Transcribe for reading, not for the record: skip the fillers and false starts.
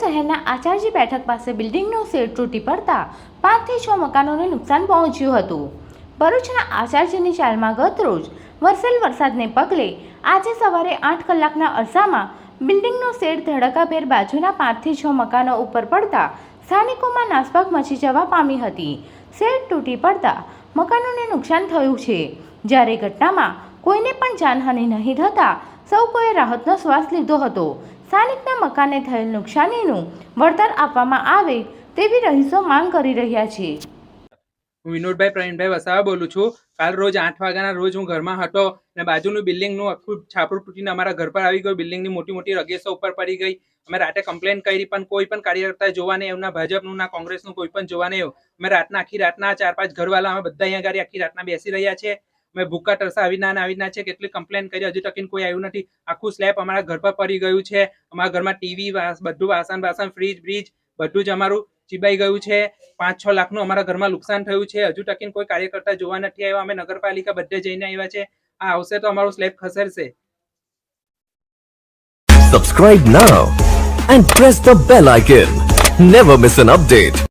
શહેરના આચાર્ય બેઠક પાસે બિલ્ડિંગનો શેડ તૂટી પડતા 5 થી 6 મકાનોને નુકસાન પહોંચ્યું હતું. ભરૂચના આચાર્યની ચાલમાં ગત રોજ વરસેલ વરસાદને પગલે આજે સવારે 8 કલાકના અરસામાં બિલ્ડિંગનો શેડ ધડાકાભેર બાજુના 5 થી 6 મકાનો ઉપર પડતા સ્થાનિકોમાં નાસભાગ મચી જવા પામી હતી. શેડ તૂટી પડતા મકાનોને નુકસાન થયું છે, જ્યારે ઘટનામાં કોઈને પણ જાનહાનિ નહીં થતા સૌ કોઈએ રાહતનો શ્વાસ લીધો હતો. સ્થાનિકના મકાનને થયેલ નુકસાનીનું વળતર આપવામાં આવે તેવી રહીશો માંગ કરી રહ્યા છે. હું વિનોદભાઈ પ્રવીણભાઈ વસાવા બોલું છું. કાલ રોજ 8 વાગ્યાના રોજ હું ઘરમાં હતો અને બાજુનું બિલ્ડિંગનું આખું છાપરું તૂટીને અમારા ઘર પર આવી ગયું. બિલ્ડિંગની મોટી મોટી રગેસો ઉપર પડી ગઈ. અમે રાતે કમ્પ્લેન કરી પણ કોઈ પણ કાર્યકર્તા જોવા નહીં આવ્યું, ના ભાજપનું ના કોંગ્રેસનું કોઈ પણ જોવા નહીં આવ્યું. અમે આખી રાતના 4-5 ઘરવાળા અમે બધા અહીંયા આગળ આખી રાતના બેસી રહ્યા છે. અમે ભૂકા તરસા આવીના છે, કેટલી કમ્પ્લેન કરી, હજુ તક કોઈ આવ્યું નથી. આખું સ્લેબ અમારા ઘર પર પડી ગયું છે. અમારા ઘરમાં ટીવી, બધું વાસણ, ફ્રીજ બધું જ અમારું ચીબાઈ ગયું છે. 5-6 લાખનું અમારા ઘરમાં નુકસાન થયું છે. હજુ તક કોઈ કાર્યકર્તા જોવા નથી આવ્યા. અમે નગરપાલિકા બધે જઈને આવ્યા છે. આ આવશે તો અમારું સ્લેબ ખસેડશે. Subscribe now and press the bell icon. Never miss an update.